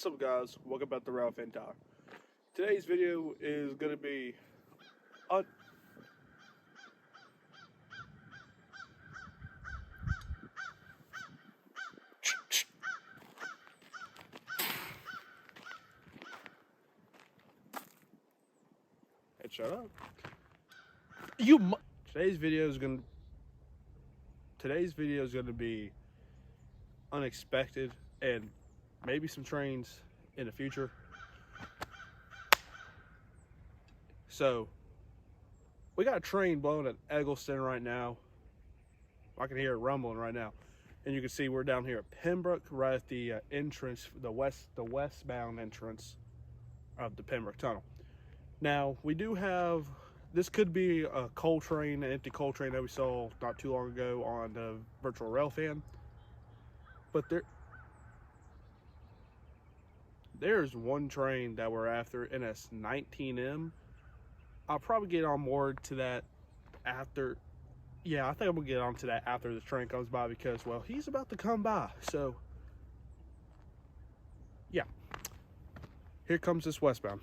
What's up, guys? Welcome back to Ralph and Tyler. Today's video is going to be Hey, shut up. Today's video is going to be unexpected and maybe some trains in the future. So, we got a train blowing at Eggleston right now. I can hear it rumbling right now. And you can see we're down here at Pembroke, right at the entrance, the westbound entrance of the Pembroke Tunnel. Now, we do have, this could be a coal train, an empty coal train that we saw not too long ago on the Virtual Rail Fan. But there's one train that we're after, and it's 19M. I'll probably get on board to that after. Yeah, I think I'm gonna get onto that after the train comes by because, well, he's about to come by. So, yeah. Here comes this westbound.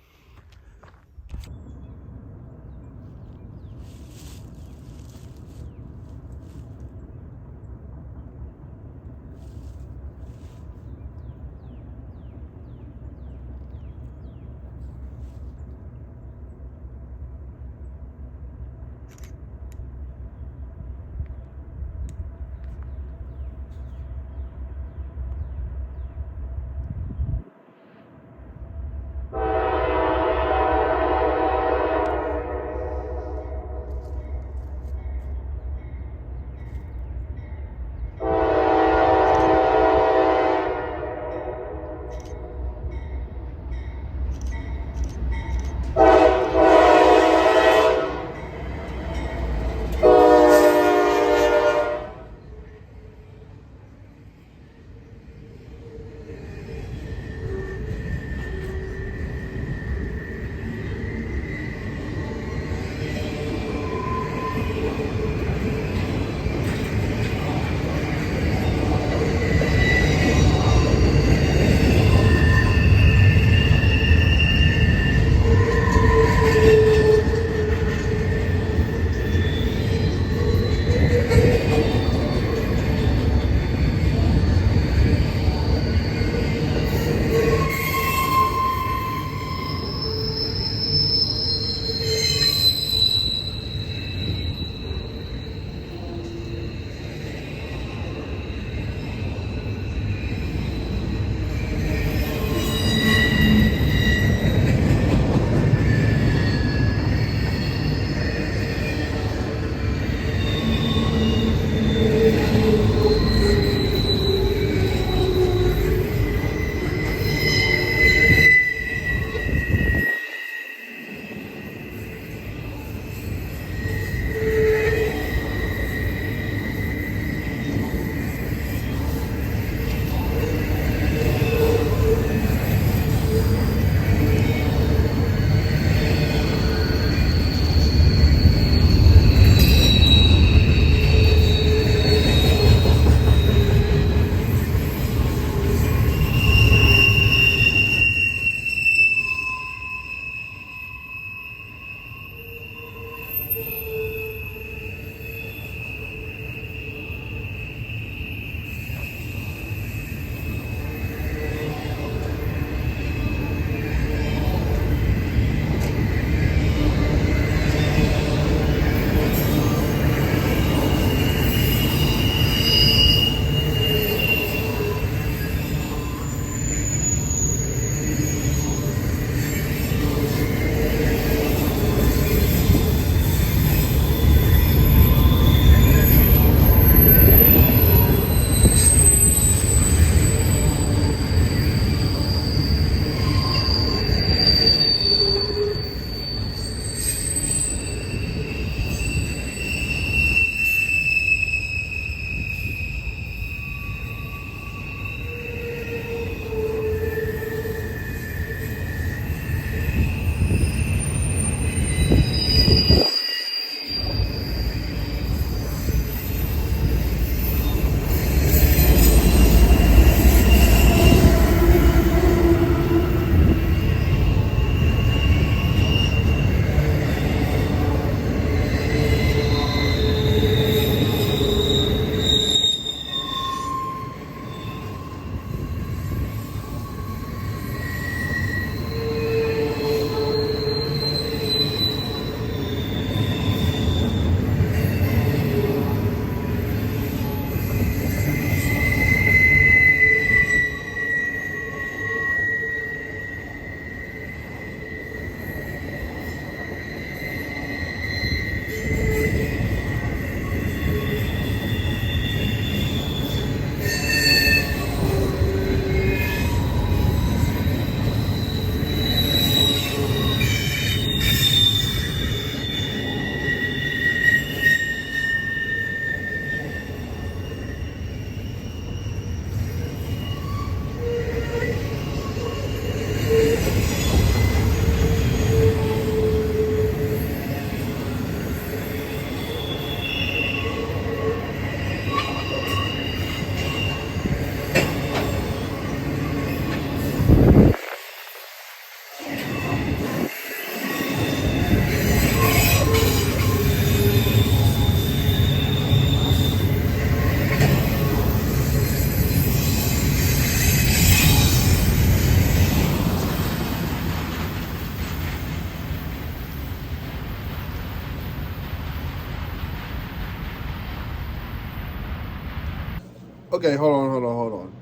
Okay, hold on.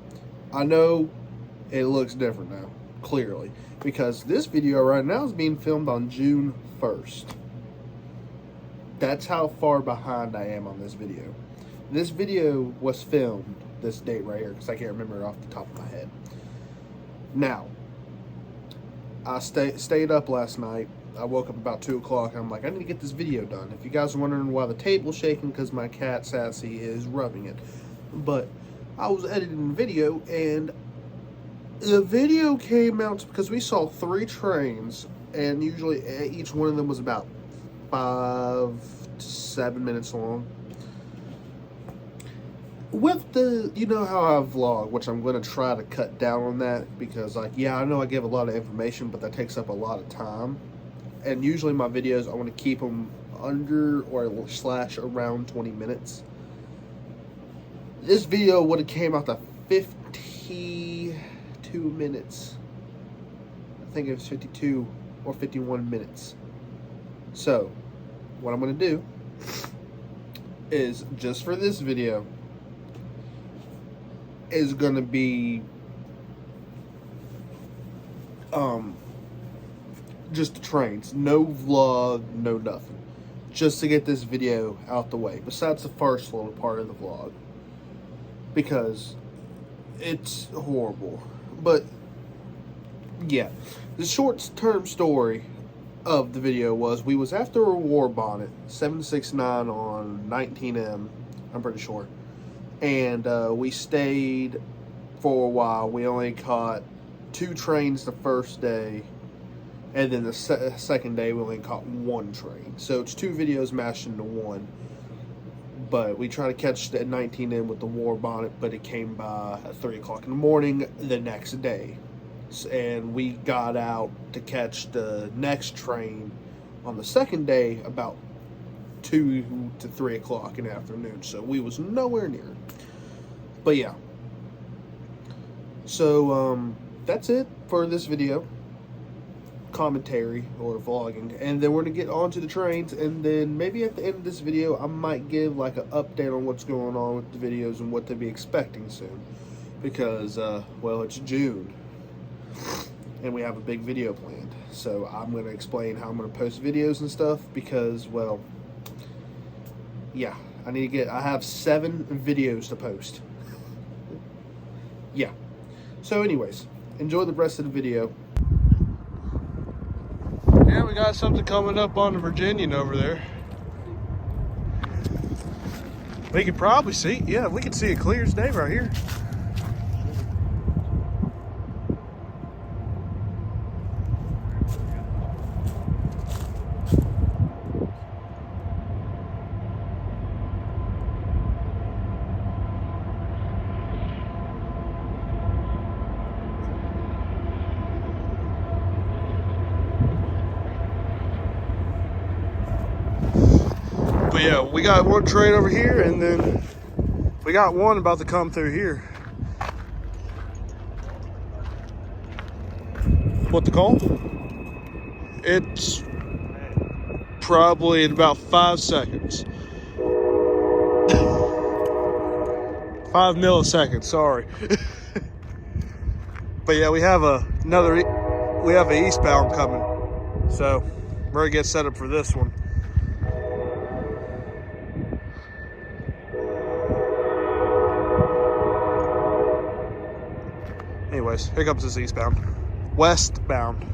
I know it looks different now, clearly, because this video right now is being filmed on June 1st. That's how far behind I am on this video. This video was filmed this date right here, because I can't remember it off the top of my head. Now, I stayed up last night. I woke up about 2 o'clock. I'm like, I need to get this video done. If you guys are wondering why the table's shaking, because my cat, Sassy, is rubbing it. But I was editing the video, and the video came out because we saw 3 trains, and usually each one of them was about 5 to 7 minutes long. With the, you know how I vlog, which I'm going to try to cut down on that, because, like, yeah, I know I give a lot of information, but that takes up a lot of time. And usually my videos, I want to keep them under or / around 20 minutes. This video would have came out to 52 minutes. I think it was 52 or 51 minutes. So, what I'm going to do is, just for this video, is going to be just the trains. No vlog, no nothing. Just to get this video out the way. Besides the first little part of the vlog. Because it's horrible. But, yeah. The short-term story of the video was, we was after a war bonnet, 769 on 19M, I'm pretty sure. And we stayed for a while. We only caught 2 trains the first day. And then the second day, we only caught 1 train. So it's 2 videos mashed into one. But we tried to catch the 19M with the war bonnet, but it came by at 3 o'clock in the morning the next day. And we got out to catch the next train on the second day about 2 to 3 o'clock in the afternoon. So we was nowhere near. But yeah. So that's it for this video. Commentary or vlogging, and then we're gonna get on to the trains, and then maybe at the end of this video I might give like an update on what's going on with the videos and what to be expecting soon, because well, it's June and we have a big video planned. So I'm gonna explain how I'm gonna post videos and stuff, because, well, yeah, I have 7 videos to post. Yeah. So anyways, enjoy the rest of the video. Yeah, we got something coming up on the Virginian over there. We can probably see, yeah, we can see it clear as day right here. But yeah, we got 1 train over here, and then we got 1 about to come through here. What the call? It's probably in about 5 seconds. 5 milliseconds, sorry. But yeah, we have we have an eastbound coming. So we're gonna get set up for this one. Anyways, here comes this eastbound. Westbound.